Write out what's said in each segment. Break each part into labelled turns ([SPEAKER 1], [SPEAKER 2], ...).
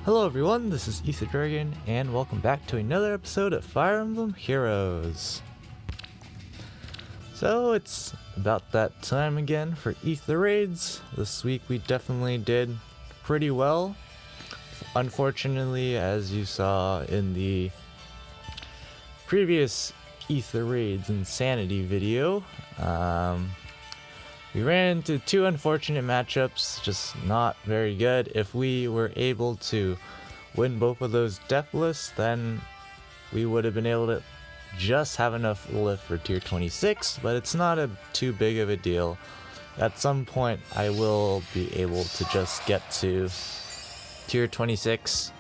[SPEAKER 1] Hello everyone, this is Ether Dragon, and welcome back to another episode of Fire Emblem Heroes. So it's about that time again for Ether Raids. This week we definitely did pretty well. Unfortunately, as you saw in the previous Ether Raids Insanity video, we ran into two unfortunate matchups, just not very good. If we were able to win both of those deathless, then we would have been able to just have enough lift for tier 26, but it's not too big of a deal. At some point I will be able to just get to tier 26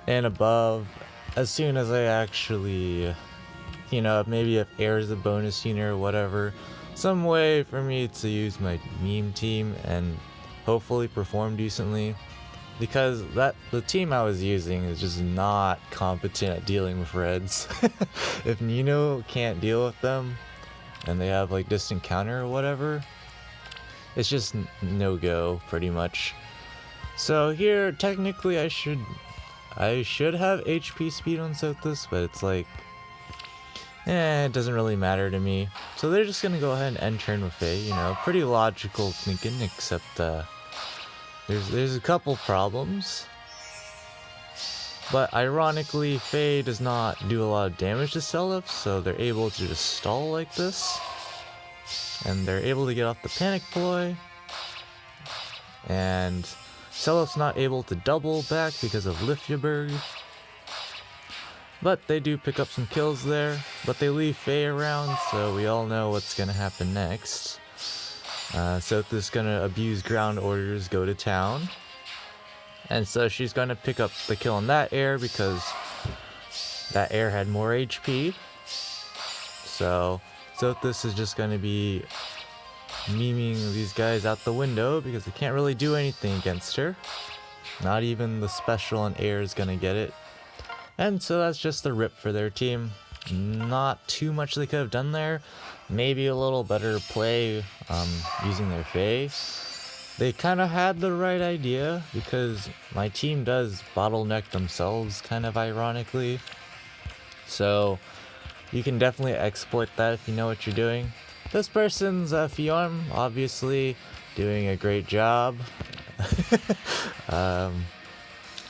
[SPEAKER 1] and above as soon as I actually, maybe if air is a bonus unit or whatever, some way for me to use my meme team and hopefully perform decently, because the team I was using is just not competent at dealing with reds. If Nino can't deal with them and they have like distant counter or whatever, it's just no go pretty much. So here technically I should have HP speed on Sothis, but it's like it doesn't really matter to me. So they're just gonna go ahead and end turn with Faye, pretty logical thinking, except there's a couple problems. But ironically, Faye does not do a lot of damage to Seliph, so they're able to just stall like this. And they're able to get off the panic ploy. And Seliph's not able to double back because of Lifyaberg. But they do pick up some kills there, but they leave Faye around, so we all know what's gonna happen next. Sothis gonna abuse ground orders, go to town. And so she's gonna pick up the kill on that air because that air had more HP. So Sothis is just gonna be memeing these guys out the window because they can't really do anything against her. Not even the special on air is gonna get it. And so that's just the rip for their team. Not too much they could have done there. Maybe a little better play using their Faye. They kind of had the right idea because my team does bottleneck themselves kind of ironically. So you can definitely exploit that if you know what you're doing. This person's Fiorm, obviously doing a great job.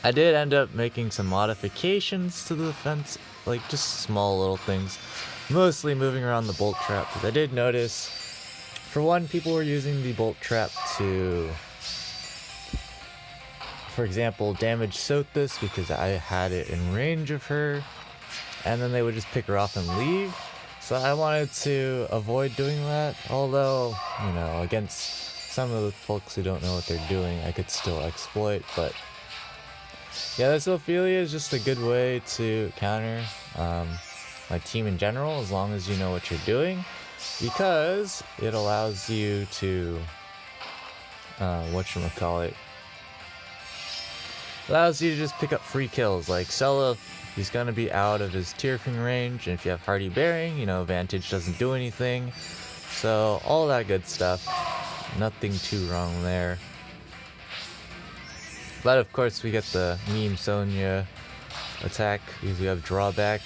[SPEAKER 1] I did end up making some modifications to the defense, like just small little things, mostly moving around the bolt trap, because I did notice, for one, people were using the bolt trap to, for example, damage Sothis because I had it in range of her, and then they would just pick her off and leave. So I wanted to avoid doing that, although, against some of the folks who don't know what they're doing, I could still exploit, but yeah, this Ophelia is just a good way to counter my team in general, as long as you know what you're doing, because it allows you to, allows you to just pick up free kills. Like Seliph, he's gonna be out of his Tearfing range, and if you have Hardy Bearing, Vantage doesn't do anything, so all that good stuff. Nothing too wrong there. But of course we get the meme Sonya attack because we have drawback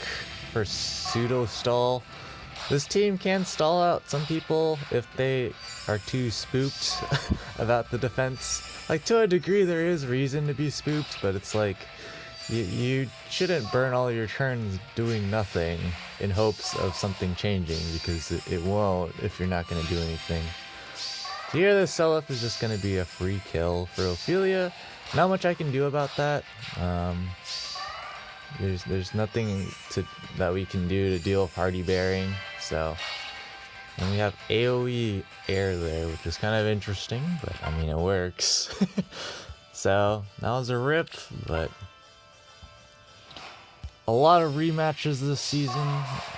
[SPEAKER 1] for pseudo stall. This team can stall out some people if they are too spooked about the defense. Like, to a degree there is reason to be spooked, but it's like you shouldn't burn all your turns doing nothing in hopes of something changing, because it won't if you're not going to do anything. So here the Seliph is just going to be a free kill for Ophelia. Not much I can do about that. There's nothing that we can do to deal with Hardy Bearing. So, and we have AoE air there, which is kind of interesting, but I mean it works. So that was a rip, but a lot of rematches this season.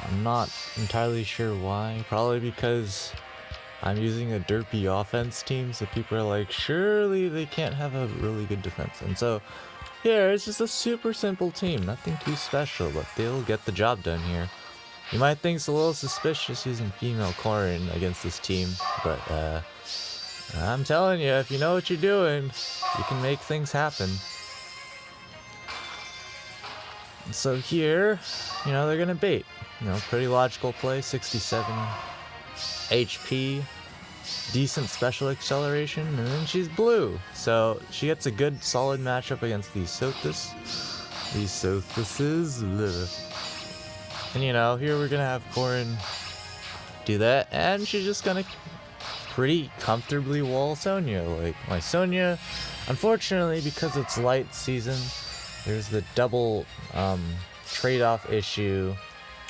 [SPEAKER 1] I'm not entirely sure why. Probably because I'm using a derpy offense team, so people are like, surely they can't have a really good defense. And so here, it's just a super simple team, nothing too special, but they'll get the job done here. You might think it's a little suspicious using female Corrin against this team, but I'm telling you, if you know what you're doing, you can make things happen. So here, they're gonna bait. Pretty logical play. 67 HP, decent special acceleration, and then she's blue. So she gets a good solid matchup against these Sothis. These Sothises. And here we're gonna have Corrin do that, and she's just gonna pretty comfortably wall Sonya. Like, my Sonya, unfortunately, because it's light season, there's the double trade-off issue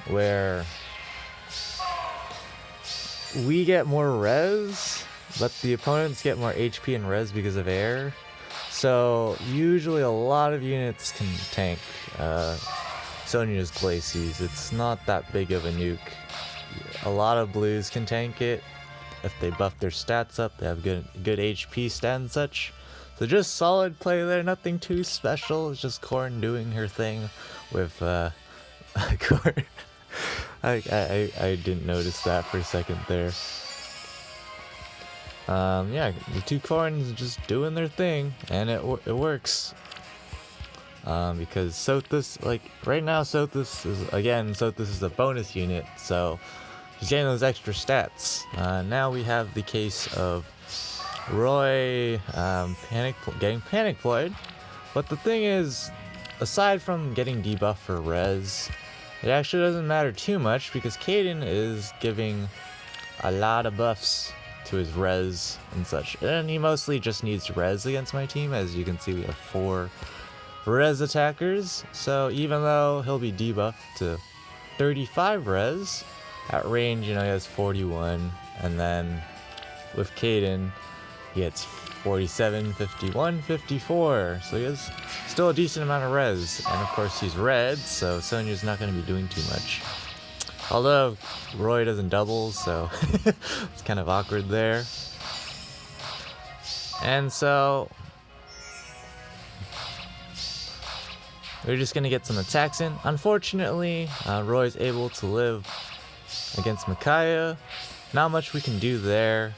[SPEAKER 1] where we get more res, but the opponents get more HP and res because of air. So usually a lot of units can tank Sonya's Glacies. It's not that big of a nuke. A lot of blues can tank it if they buff their stats up. They have good HP stat and such. So just solid play there, nothing too special. It's just Corrin doing her thing with Corrin. I didn't notice that for a second there. Yeah, the two Corrins just doing their thing, and it works. Because Sothis, like right now, Sothis is a bonus unit, so she's getting those extra stats. Now we have the case of Roy getting panic played, but the thing is, aside from getting debuff for res, it actually doesn't matter too much because Kaden is giving a lot of buffs to his res and such, and he mostly just needs res against my team. As you can see, we have 4 res attackers, so even though he'll be debuffed to 35 res, at range, he has 41, and then with Kaden, he gets 47, 51, 54, so he has still a decent amount of res, and of course he's red, so Sonya's not going to be doing too much. Although Roy doesn't double, so it's kind of awkward there. And so we're just going to get some attacks in. Unfortunately, Roy's able to live against Micaiah. Not much we can do there.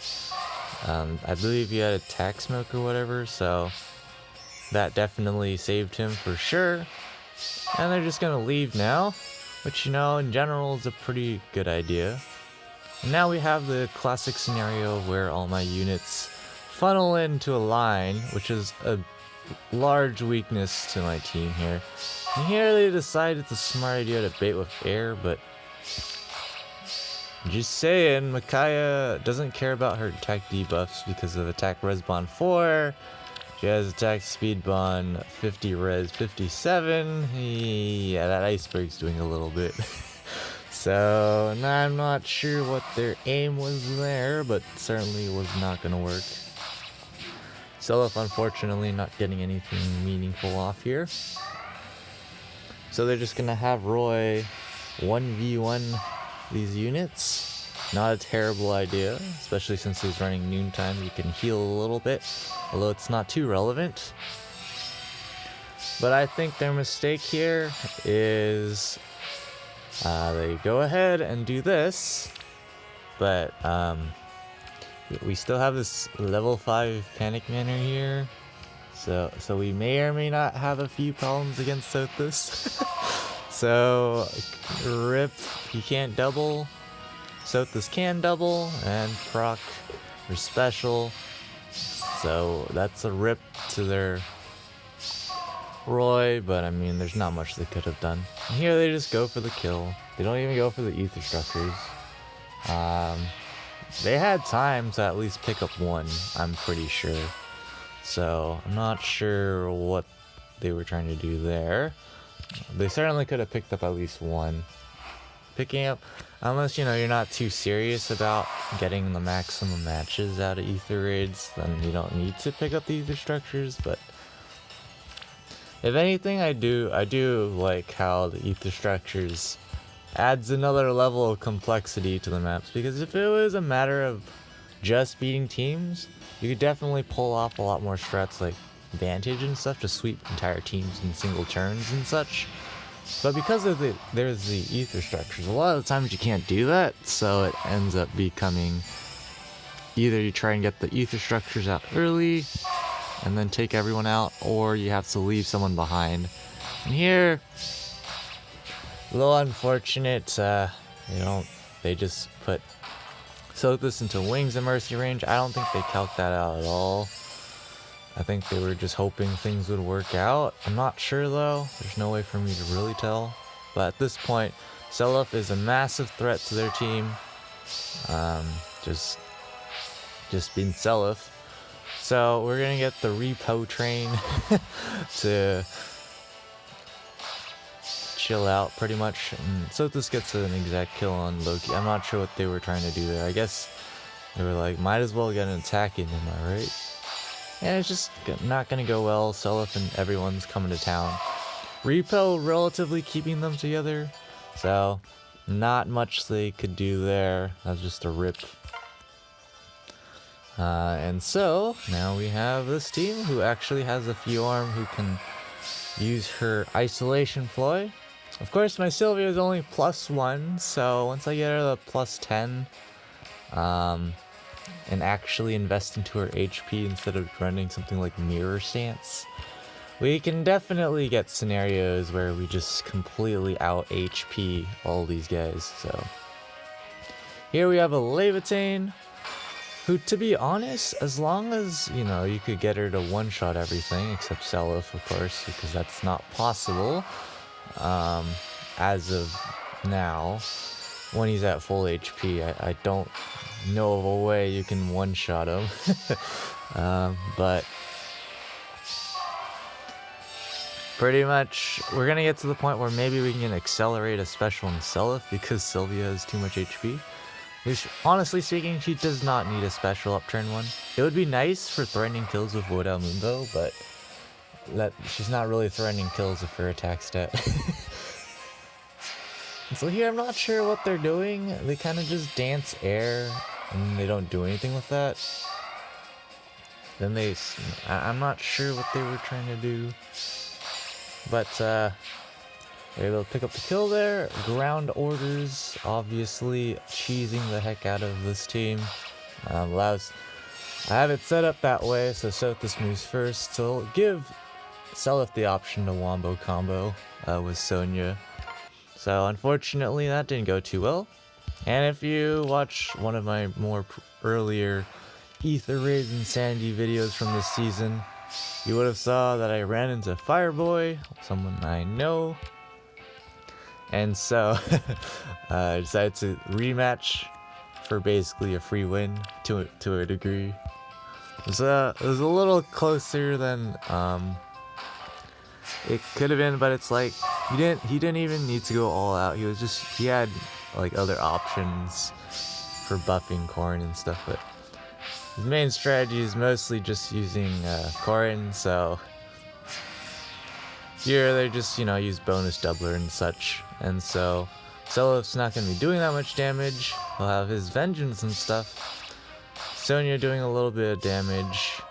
[SPEAKER 1] I believe he had attack smoke or whatever, so that definitely saved him for sure. And they're just gonna leave now, which in general is a pretty good idea. And now we have the classic scenario where all my units funnel into a line, which is a large weakness to my team here. And here they decide it's a smart idea to bait with air, but just saying, Micaiah doesn't care about her attack debuffs because of attack res bond 4. She has attack speed bond 50 res 57. Yeah, that iceberg's doing a little bit. So I'm not sure what their aim was there, but certainly was not going to work. Selef unfortunately not getting anything meaningful off here. So they're just going to have Roy 1v1 these units. Not a terrible idea, especially since he's running noontime. You can heal a little bit, although it's not too relevant. But I think their mistake here is they go ahead and do this, but we still have this level 5 panic manner here, so we may or may not have a few problems against Sothis. So rip, he can't double. Sothis can double and proc or special, so that's a rip to their Roy, but I mean there's not much they could have done. And here they just go for the kill. They don't even go for the ether structures. They had time to at least pick up one, I'm pretty sure. So I'm not sure what they were trying to do there. They certainly could have picked up at least one. Picking up, unless you're not too serious about getting the maximum matches out of ether raids, then you don't need to pick up the ether structures. But if anything, I do like how the ether structures adds another level of complexity to the maps, because if it was a matter of just beating teams, you could definitely pull off a lot more strats like Vantage and stuff to sweep entire teams in single turns and such. But because of there's the ether structures, a lot of the times you can't do that, so it ends up becoming either you try and get the ether structures out early and then take everyone out, or you have to leave someone behind. And here A little unfortunate. They just put Sothis into wings and mercy range. I don't think they calced that out at all. I think they were just hoping things would work out. I'm not sure though. There's no way for me to really tell. But at this point, Seliph is a massive threat to their team. Just being Seliph. So we're gonna get the repo train to chill out pretty much. And Sothis gets an exact kill on Loki. I'm not sure what they were trying to do there. I guess they were like, might as well get an attack in, am I right? And it's just not gonna go well. Seliph and everyone's coming to town. Repo relatively keeping them together, so not much they could do there. That's just a rip. And so now we have this team who actually has a Fjorm who can use her isolation ploy. Of course, my Sylvia is only +1, so once I get her the +10, and actually invest into her HP instead of running something like Mirror Stance, we can definitely get scenarios where we just completely out HP all these guys. So here we have a Levitain, who, to be honest, as long as, you could get her to one-shot everything, except Seliph, of course, because that's not possible, as of now, when he's at full HP. I don't know of a way you can one-shot him, but pretty much, we're gonna get to the point where maybe we can accelerate a special in Seliph because Sylvia has too much HP. Which, honestly speaking, she does not need a special upturn one. It would be nice for threatening kills with Wood Mundo, but she's not really threatening kills with her attack stat. So here, I'm not sure what they're doing. They kind of just dance air, and they don't do anything with that. Then I'm not sure what they were trying to do. But, they're able to pick up the kill there. Ground orders, obviously cheesing the heck out of this team. I have it set up that way, so Sothis moves first. So it'll give Seliph the option to wombo combo with Sonya. So unfortunately, that didn't go too well. And if you watch one of my more earlier Ether Raids Insanity videos from this season, you would have saw that I ran into Fireboy, someone I know. And so I decided to rematch for basically a free win to a degree. It was a little closer than it could have been, but it's like he didn't even need to go all out. He had like other options for buffing Corrin and stuff, but his main strategy is mostly just using Corrin, so here they just, use bonus doubler and such. And so Seliph's not going to be doing that much damage. He'll have his vengeance and stuff. Sonya doing a little bit of damage.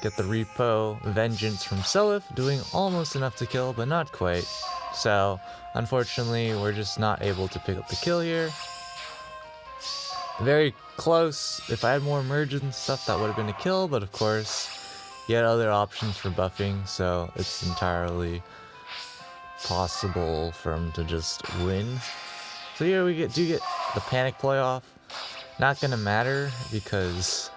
[SPEAKER 1] Get the repo vengeance from Seliph, doing almost enough to kill, but not quite. So unfortunately, we're just not able to pick up the kill here. Very close. If I had more merges and stuff, that would have been a kill, but of course, he had other options for buffing, so it's entirely possible for him to just win. So here we do get the panic play off. Not gonna matter because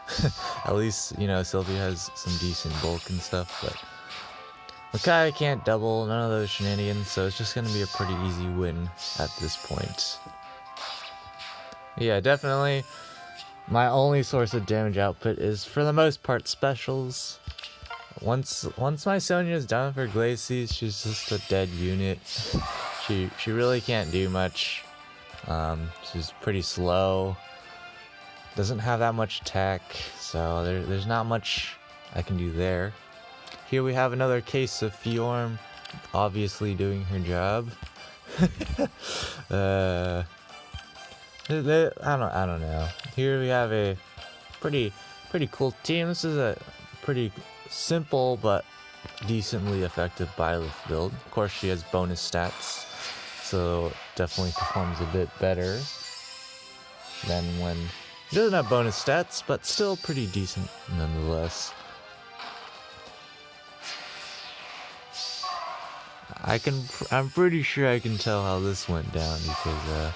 [SPEAKER 1] at least, Sylvia has some decent bulk and stuff, but Makai can't double, none of those shenanigans, so it's just gonna be a pretty easy win at this point. Yeah, definitely my only source of damage output is, for the most part, specials. Once my Sonya is done for Glacies, she's just a dead unit. She really can't do much. She's pretty slow. Doesn't have that much attack, so there's not much I can do there. Here we have another case of Fjorm, obviously doing her job. I don't know. Here we have a pretty cool team. This is a pretty simple but decently effective Byleth build. Of course, she has bonus stats, so definitely performs a bit better than when she doesn't have bonus stats, but still pretty decent nonetheless. I'm pretty sure I can tell how this went down because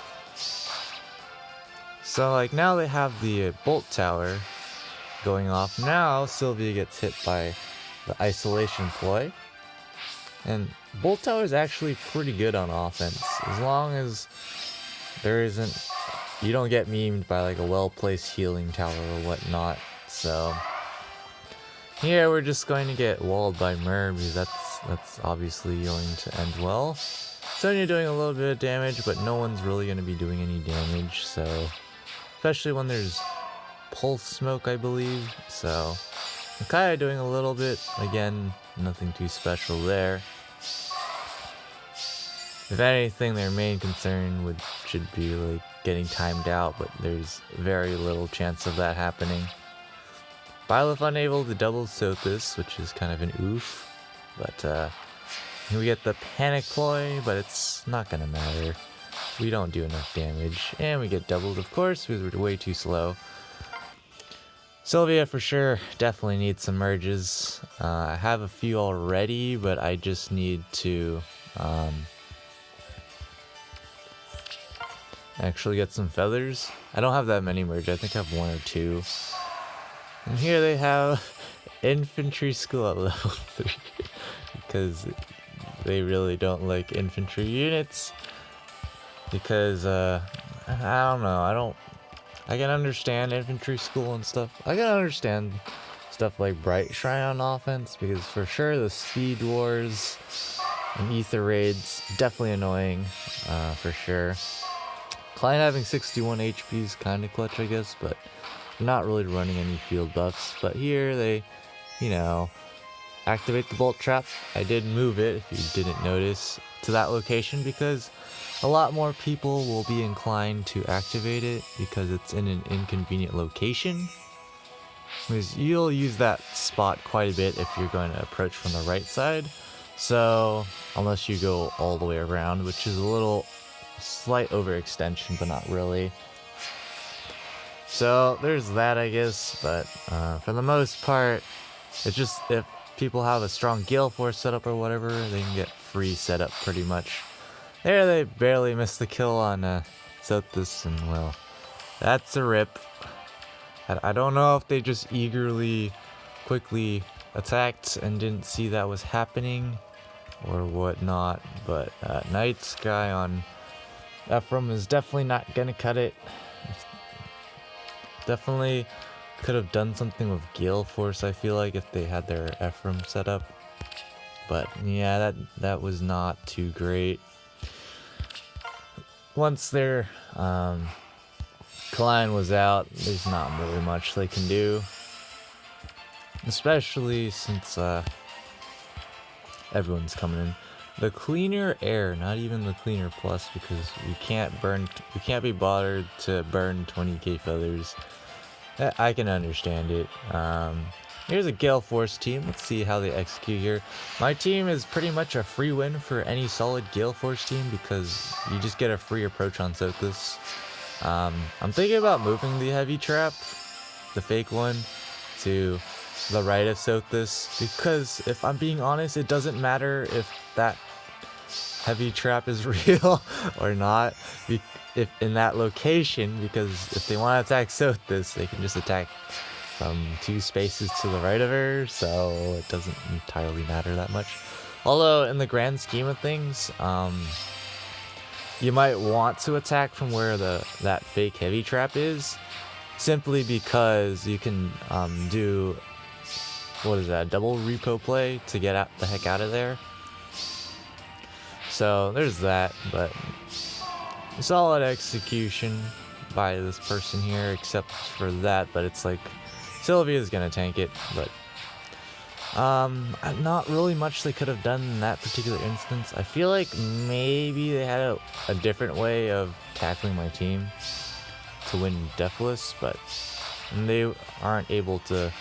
[SPEAKER 1] so like now they have the bolt tower going off. Now Sylvia gets hit by the isolation ploy, and bolt tower is actually pretty good on offense as long as there isn't, you don't get memed by like a well-placed healing tower or whatnot. So here we're just going to get walled by Mer because that's obviously going to end well. Sonya doing a little bit of damage, but no one's really going to be doing any damage, so especially when there's pulse smoke, I believe. So Kaya doing a little bit, again, nothing too special there. If anything, their main concern should be like getting timed out, but there's very little chance of that happening. Byleth unable to double Sothis, which is kind of an oof, but we get the panic ploy, but it's not gonna matter. We don't do enough damage, and we get doubled, of course, because we're way too slow. Sylvia for sure definitely needs some merges. I have a few already, but I just need to actually get some feathers. I don't have that many merge. I think I have 1 or 2. And here they have infantry school at level 3 because they really don't like infantry units. Because I don't know. I can understand infantry school and stuff. I can understand stuff like Bright Shrine on offense because for sure the speed wars and ether raids definitely annoying for sure. Klein having 61 HP is kind of clutch, I guess, but not really running any field buffs. But here they, you know, activate the bolt trap. I did move it, if you didn't notice, to that location because a lot more people will be inclined to activate it because it's in an inconvenient location. Because you'll use that spot quite a bit if you're going to approach from the right side. So, unless you go all the way around, which is a little slight overextension, but not really. So there's that, I guess, but for the most part, it's just if people have a strong Gale Force setup or whatever, they can get free setup pretty much. There they barely missed the kill on Sothis, and well, that's a rip. I don't know if they just quickly attacked and didn't see that was happening or whatnot, but Night Sky on Ephraim is definitely not gonna cut it. Definitely could have done something with Gale Force, I feel like, if they had their Ephraim set up. But yeah, that was not too great. Once their Klein was out, there's not really much they can do. Especially since everyone's coming in. The cleaner air, not even the cleaner plus, because we can't be bothered to burn 20k feathers. I can understand it. Here's a Gale Force team. Let's see how they execute here. My team is pretty much a free win for any solid Gale Force team because you just get a free approach on Sothis. I'm thinking about moving the heavy trap, the fake one, to the right of Sothis because if I'm being honest, it doesn't matter if that heavy trap is real or not if in that location, because if they want to attack Sothis, they can just attack from 2 spaces to the right of her, so it doesn't entirely matter that much. Although in the grand scheme of things, you might want to attack from where that fake heavy trap is, simply because you can do, what is that, double repo play to get the heck out of there. So there's that, but solid execution by this person here, except for that, but it's like Sylvia's gonna tank it, but not really much they could have done in that particular instance. I feel like maybe they had a different way of tackling my team to win Deathless, but they weren't able to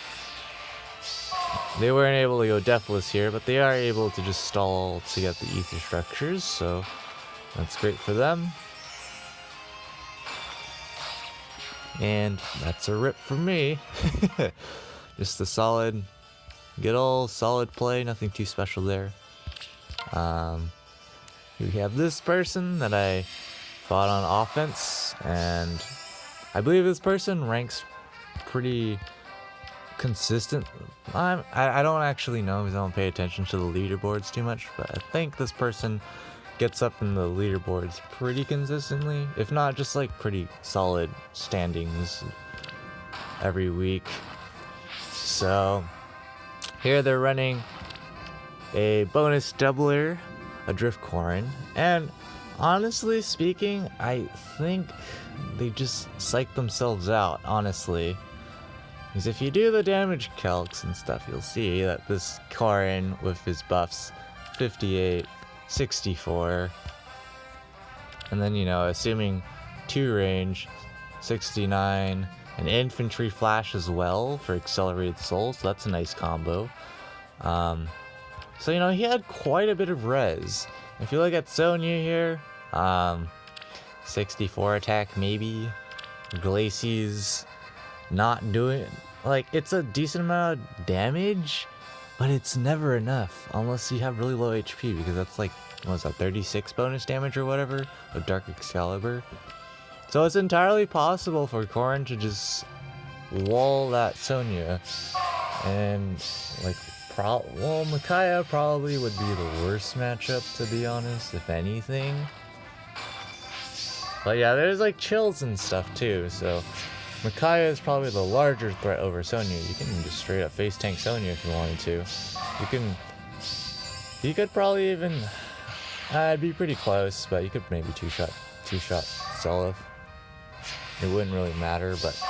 [SPEAKER 1] go Deathless here, but they are able to just stall to get the ether structures, so that's great for them. And that's a rip for me. Just a solid, good old solid play, nothing too special there. We have this person that I fought on offense, and I believe this person ranks pretty consistent. I don't actually know because I don't pay attention to the leaderboards too much, but I think this person gets up in the leaderboards pretty consistently, if not just like pretty solid standings every week. So here they're running a bonus doubler, a drift Corin, and honestly speaking, I think they just psyched themselves out, honestly. Because if you do the damage calcs and stuff, you'll see that this Corin with his buffs, 58, 64, and then, you know, assuming 2 range, 69, an infantry flash as well for accelerated soul, so that's a nice combo. So, you know, he had quite a bit of res. If you look at Sonya here, 64 attack maybe, Glacies not doing, like, it's a decent amount of damage, but it's never enough unless you have really low HP, because that's like, what was that, 36 bonus damage or whatever of Dark Excalibur. So it's entirely possible for Corin to just wall that Sonya, and like, well, Micaiah probably would be the worst matchup, to be honest, if anything. But yeah, there's like chills and stuff too, so Micaiah is probably the larger threat over Sonya. You can just straight up face tank Sonya if you wanted to. You could probably even, it'd be pretty close, but you could maybe two-shot Seliph. It wouldn't really matter, but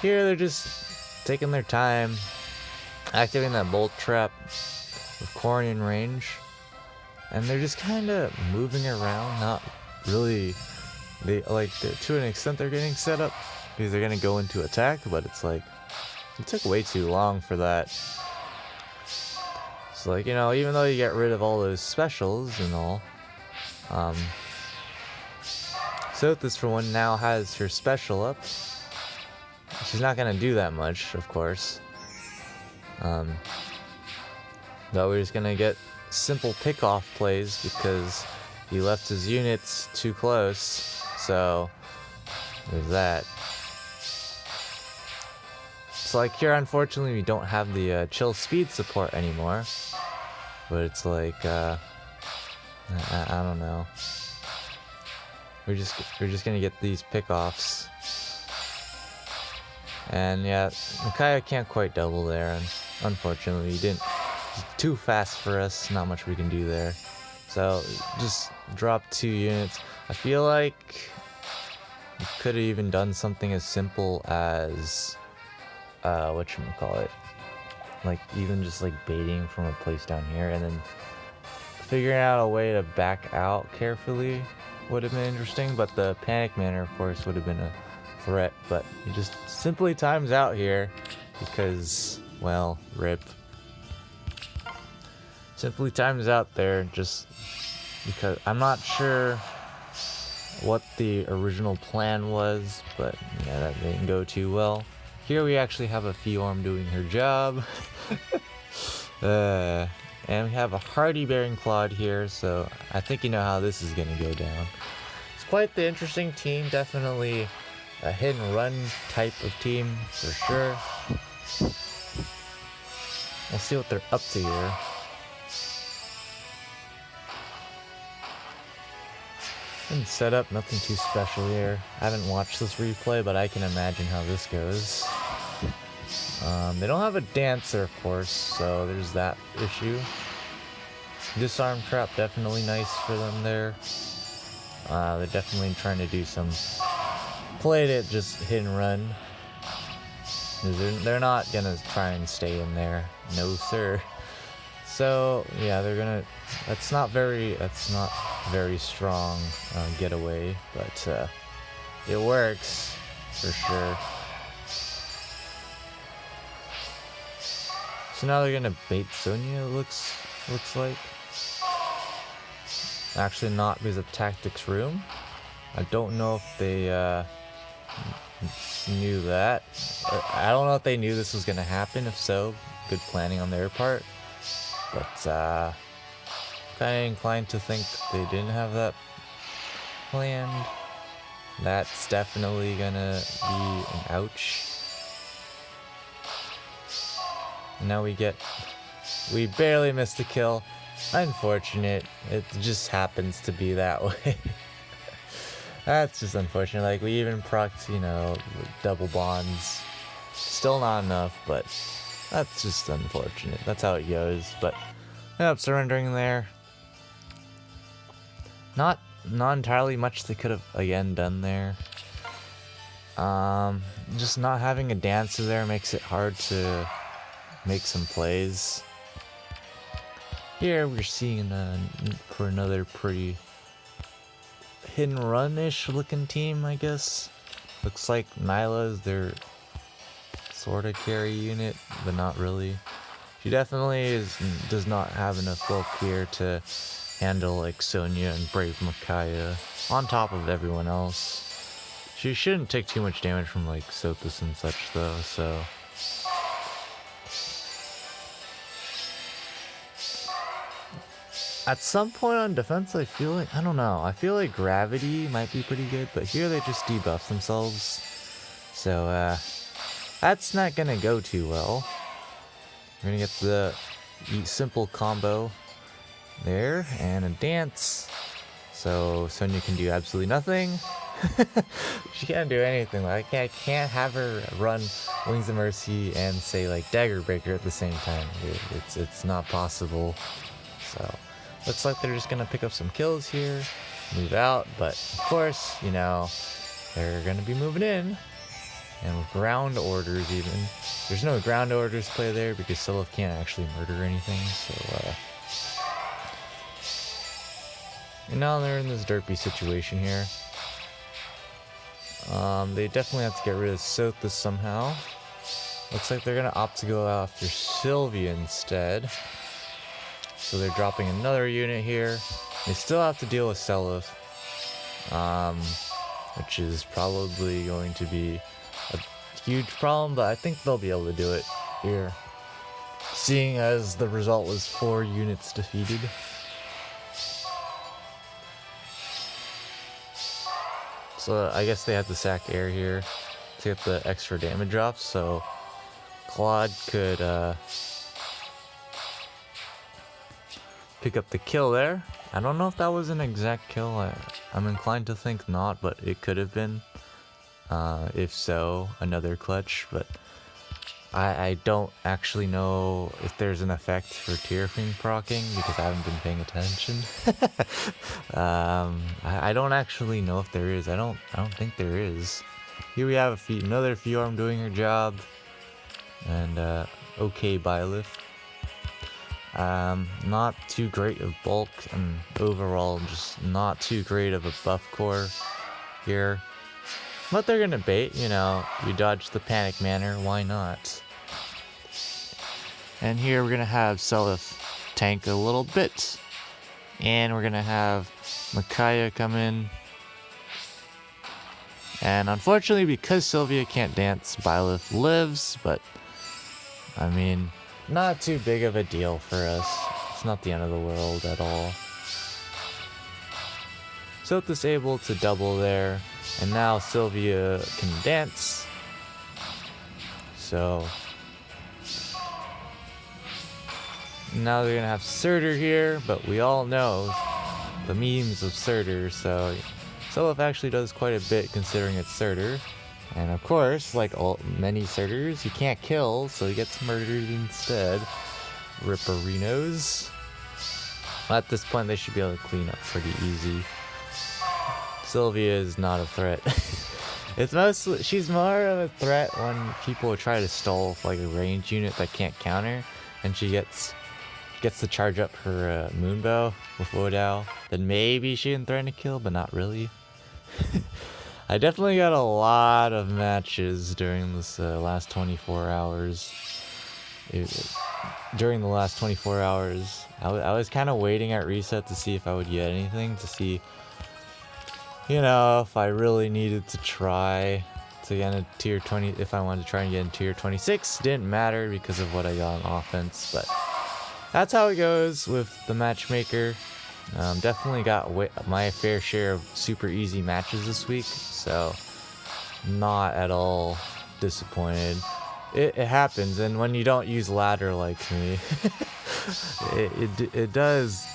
[SPEAKER 1] here they're just taking their time, activating that bolt trap with Corin in range, and they're just kind of moving around, not really, to an extent they're getting set up, because they're going to go into attack, but it's like, it took way too long for that. So like, you know, even though you get rid of all those specials and all, Sothis for one now has her special up. She's not going to do that much, of course. But we're just going to get simple pick-off plays because he left his units too close. So there's that. So like here, unfortunately, we don't have the chill speed support anymore. But it's like, I don't know. We're just gonna get these pick-offs. And yeah, Micaiah can't quite double there, and unfortunately he didn't. He's too fast for us, not much we can do there. So just drop 2 units. I feel like we could have even done something as simple as whatchamacallit, like even just like baiting from a place down here and then figuring out a way to back out carefully would have been interesting, but the panic manner of course would have been a threat, but it just simply times out here because, well, rip. Simply times out there just because I'm not sure what the original plan was, but yeah, that didn't go too well. Here we actually have a Fjorm doing her job. And we have a Hardy Bearing Claude here, so I think you know how this is going to go down. It's quite the interesting team, definitely a hit and run type of team for sure. We'll see what they're up to here. And set up, nothing too special here. I haven't watched this replay, but I can imagine how this goes. They don't have a dancer, of course, so there's that issue. Disarm trap, definitely nice for them there. They're definitely trying to do some play to just hit and run. They're not gonna try and stay in there, no sir. So yeah, they're gonna. That's not very strong getaway, but it works for sure. So now they're gonna bait Sonya. It looks like. Actually, not because of Tactics Room. I don't know if they knew that. I don't know if they knew this was gonna happen. If so, good planning on their part. But kind of inclined to think they didn't have that planned. That's definitely gonna be an ouch. And now we barely missed a kill. Unfortunate. It just happens to be that way. That's just unfortunate. Like, we even procced, you know, double bonds. Still not enough, but that's just unfortunate. That's how it goes. But ended up surrendering there. Not entirely much they could have again done there. Just not having a dancer there makes it hard to make some plays. Here we're seeing for another pretty hit and run-ish looking team, I guess. Looks like Nyla's their sort of carry unit, but not really. She definitely does not have enough bulk here to handle like Sonya and Brave Micaiah on top of everyone else. She shouldn't take too much damage from like Sothis and such though, so. At some point on defense, I feel like Gravity might be pretty good, but here they just debuff themselves. So, that's not gonna go too well. We're gonna get the simple combo there, and a dance. So, Sonya can do absolutely nothing. She can't do anything. Like, I can't have her run Wings of Mercy and say, like, Dagger Breaker at the same time. It's not possible. So. Looks like they're just gonna pick up some kills here, move out, but of course, you know, they're gonna be moving in. And with ground orders even. There's no ground orders play there because Sylph can't actually murder anything, so and now they're in this derpy situation here. They definitely have to get rid of Sothis somehow. Looks like they're gonna opt to go after Sylvia instead. So they're dropping another unit here. They still have to deal with Seliph, which is probably going to be a huge problem, but I think they'll be able to do it here, seeing as the result was 4 units defeated. So I guess they had to sack air here to get the extra damage off, so Claude could pick up the kill there. I don't know if that was an exact kill. I'm inclined to think not, but it could have been. If so, another clutch, but I don't actually know if there's an effect for Tearfing procking because I haven't been paying attention. I don't actually know if there is. I don't think there is. Here we have another Fjorm doing her job, and okay Byleth. Not too great of bulk, and overall just not too great of a buff core here. But they're gonna bait, you know, you dodge the panic manner, why not? And here we're gonna have Seliph tank a little bit. And we're gonna have Micaiah come in. And unfortunately, because Sylvia can't dance, Byleth lives, but I mean, not too big of a deal for us. It's not the end of the world at all. Sothis able to double there, and now Sylvia can dance. So now they're gonna have Surtur here, but we all know the memes of Surtur, so Seliph actually does quite a bit considering it's Surtur. And of course, like many Surturs, he can't kill, so he gets murdered instead. Ripperinos. At this point, they should be able to clean up pretty easy. Sylvia is not a threat. She's more of a threat when people try to stall with like a range unit that can't counter, and she gets to charge up her Moonbow with Wodao. Then maybe she can threaten a kill, but not really. I definitely got a lot of matches during this last 24 hours. During the last 24 hours, I was kind of waiting at reset to see if I would get anything, to see, you know, if I really needed to try to get a tier 20, if I wanted to try and get in tier 26. Didn't matter because of what I got on offense, but that's how it goes with the matchmaker. Definitely got my fair share of super easy matches this week, so not at all disappointed. It happens, and when you don't use ladder like me, it does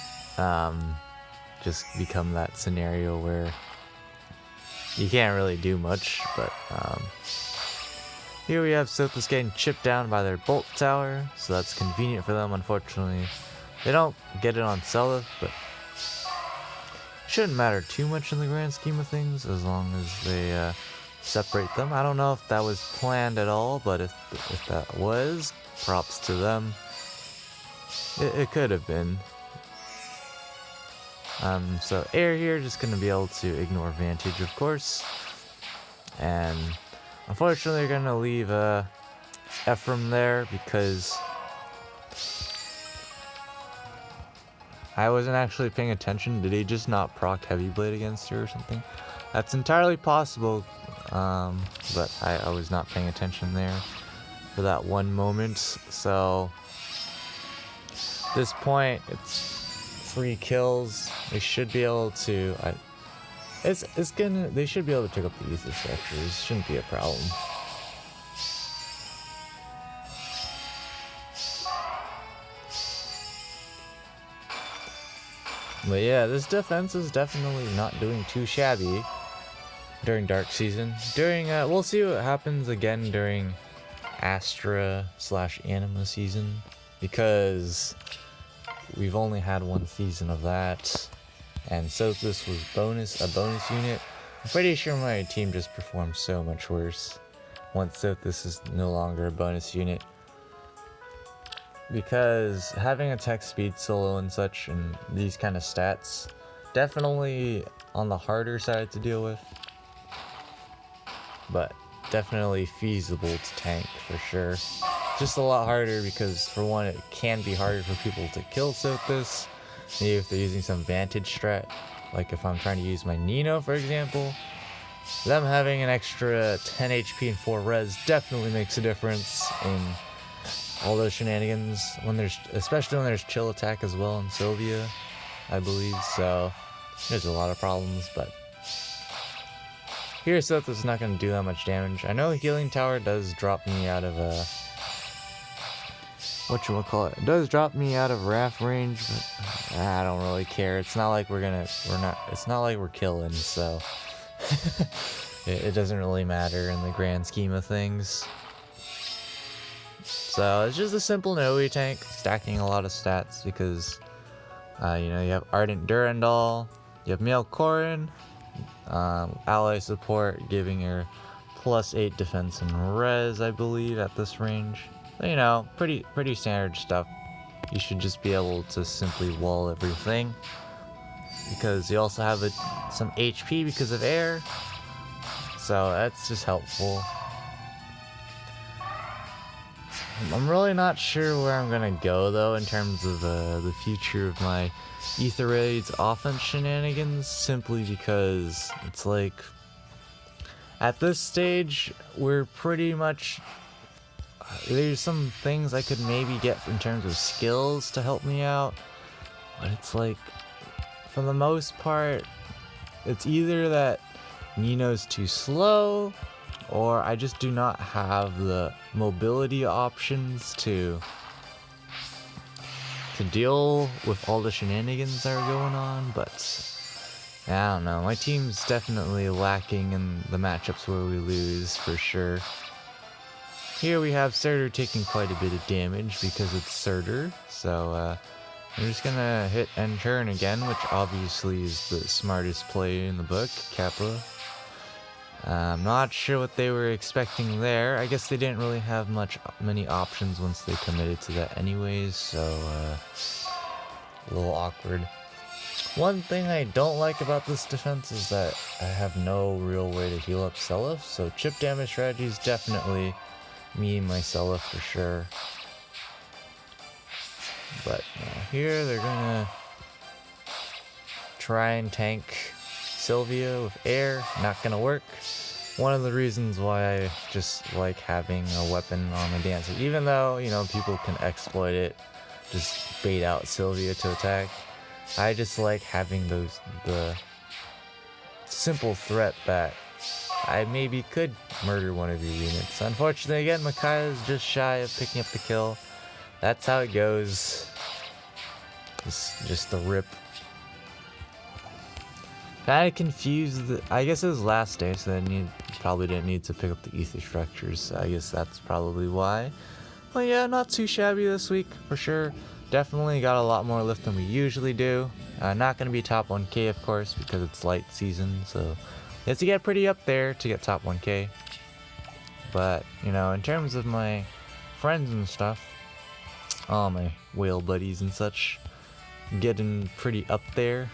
[SPEAKER 1] just become that scenario where you can't really do much. But here we have Sothis getting chipped down by their bolt tower, so that's convenient for them. Unfortunately, they don't get it on Selith, but shouldn't matter too much in the grand scheme of things as long as they separate them. I don't know if that was planned at all, but if that was, props to them. It could have been. So air here, just gonna be able to ignore Vantage, of course, and unfortunately they're gonna leave Ephraim there because I wasn't actually paying attention. Did he just not proc Heavy Blade against her or something? That's entirely possible, but I was not paying attention there for that one moment. So at this point, it's 3 kills. They should be able to. They should be able to pick up the ether structures. Shouldn't be a problem. But yeah, this defense is definitely not doing too shabby during Dark Season. We'll see what happens again during Astra/Anima season, because we've only had one season of that, and so this was a bonus unit. I'm pretty sure my team just performed so much worse once Sothis is no longer a bonus unit, because having attack speed solo and such and these kind of stats, definitely on the harder side to deal with, but definitely feasible to tank for sure. Just a lot harder because, for one, it can be harder for people to kill Sothis, maybe if they're using some Vantage strat, like if I'm trying to use my Nino, for example. Them having an extra 10 HP and 4 res definitely makes a difference in all those shenanigans, especially when there's chill attack as well in Sylvia, I believe. So there's a lot of problems, but here Sothis is not going to do that much damage. I know Healing Tower does drop me out of it does drop me out of Wrath range, but I don't really care. It's not like it's not like we're killing, so it doesn't really matter in the grand scheme of things. So it's just a simple Noe tank, stacking a lot of stats because, you have Ardent Durandal, you have Mael Corrin, ally support giving her +8 defense and res, I believe, at this range. So, pretty standard stuff. You should just be able to simply wall everything, because you also have some HP because of air, so that's just helpful. I'm really not sure where I'm gonna go though in terms of the future of my Ether Raids offense shenanigans, simply because it's like, at this stage, we're pretty much, there's some things I could maybe get in terms of skills to help me out, but it's like, for the most part, it's either that Nino's too slow, or I just do not have the mobility options to deal with all the shenanigans that are going on. But I don't know, my team's definitely lacking in the matchups where we lose, for sure. Here we have Surtur taking quite a bit of damage because it's Surtur, so I'm just gonna hit end turn again, which obviously is the smartest play in the book, Kappa. I'm not sure what they were expecting there. I guess they didn't really have many options once they committed to that anyways, so a little awkward. One thing I don't like about this defense is that I have no real way to heal up Seliph, so chip damage strategy is definitely me and my Seliph for sure. But here they're gonna try and tank Sylvia with air. Not gonna work. One of the reasons why I just like having a weapon on my dancer, even though people can exploit it just bait out Sylvia to attack. I just like having the simple threat that I maybe could murder one of your units. Unfortunately, again, Micaiah is just shy of picking up the kill. That's how it goes. Just the rip. Kinda confused. I guess it was last day, so then you probably didn't need to pick up the ether structures. So I guess that's probably why. Well, yeah, not too shabby this week, for sure. Definitely got a lot more lift than we usually do. Not going to be top 1k, of course, because it's light season, so you have to get pretty up there to get top 1k. But, you know, in terms of my friends and stuff, all my whale buddies and such, getting pretty up there.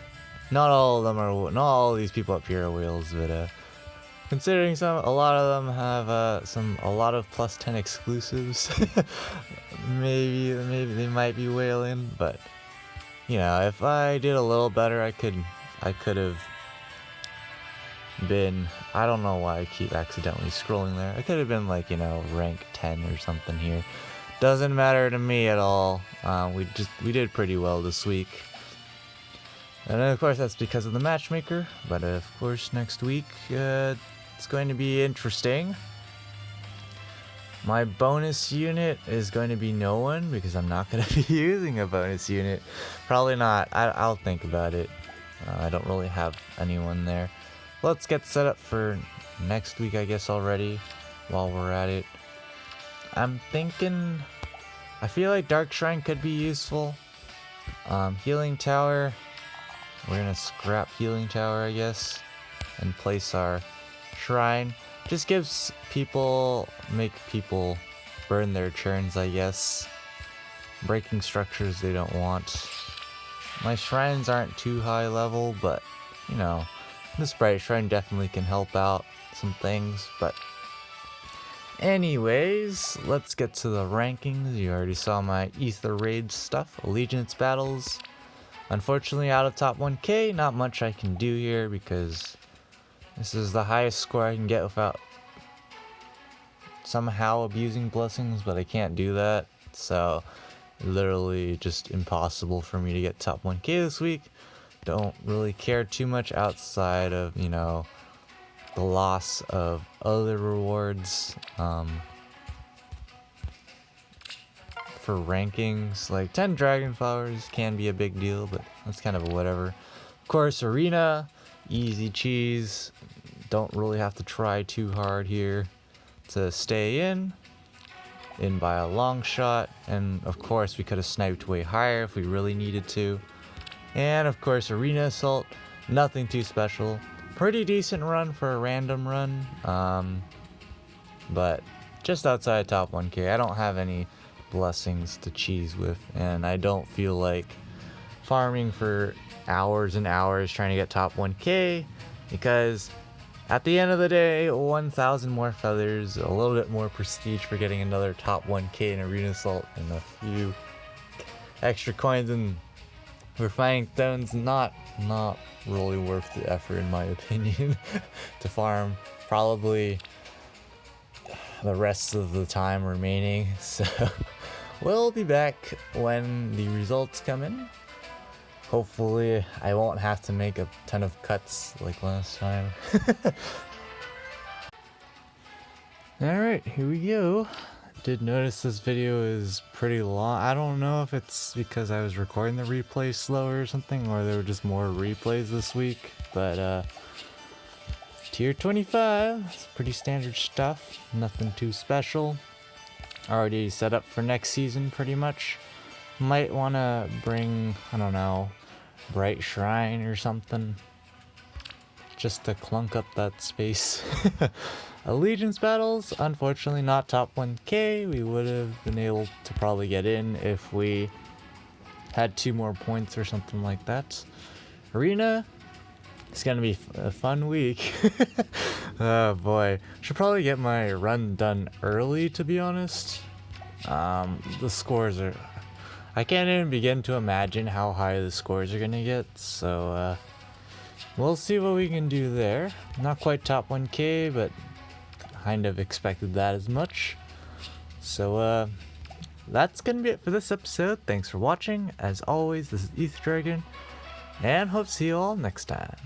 [SPEAKER 1] Not all of them are, not all of these people up here are whales, but considering a lot of them have a lot of plus 10 exclusives. maybe they might be whaling, but you know, if I did a little better, I could have been, I don't know why I keep accidentally scrolling there. I could have been like, you know, rank 10 or something here. Doesn't matter to me at all. We did pretty well this week. And of course that's because of the matchmaker, but of course next week it's going to be interesting. My bonus unit is going to be no one because I'm not going to be using a bonus unit. Probably not. I'll think about it. I don't really have anyone there. Let's get set up for next week, I guess, already while we're at it. I'm thinking, I feel like Dark Shrine could be useful. Healing Tower. We're gonna scrap Healing Tower, I guess, and place our Shrine. Just gives people, make people burn their churns, I guess. Breaking structures they don't want. My shrines aren't too high level, but, you know, this Bright Shrine definitely can help out some things, but anyways, let's get to the rankings. You already saw my Ether Raid stuff, Allegiance battles. Unfortunately, out of top 1k, not much I can do here because this is the highest score I can get without somehow abusing blessings, but I can't do that. So, literally just impossible for me to get top 1k this week. Don't really care too much outside of, you know, the loss of other rewards. For rankings, like 10 dragon flowers can be a big deal, but that's kind of a whatever. Of course, arena, easy cheese. Don't really have to try too hard here to stay in by a long shot. And of course, we could have sniped way higher if we really needed to. And of course, arena assault, nothing too special. Pretty decent run for a random run, but just outside top 1k. I don't have any blessings to cheese with, and I don't feel like farming for hours and hours trying to get top 1k, because at the end of the day, 1,000 more feathers, a little bit more prestige for getting another top 1k in arena assault, and a few extra coins and refining stones, not really worth the effort in my opinion. To farm probably the rest of the time remaining. So we'll be back when the results come in. Hopefully I won't have to make a ton of cuts like last time. Alright, here we go. Did notice this video is pretty long. I don't know if it's because I was recording the replay slower or something, or there were just more replays this week, but tier 25, it's pretty standard stuff, nothing too special. Already set up for next season pretty much. Might want to bring, I don't know, Bright Shrine or something, just to clunk up that space. Allegiance battles, unfortunately not top 1k. We would have been able to probably get in if we had 2 more points or something like that. Arena, it's gonna be a fun week. Oh boy, should probably get my run done early, to be honest. The scores are, I can't even begin to imagine how high the scores are gonna get, so we'll see what we can do there. Not quite top 1k, but kind of expected that as much. So that's gonna be it for this episode. Thanks for watching. As always, this is ETH Dragon, and hope to see you all next time.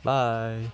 [SPEAKER 1] Bye.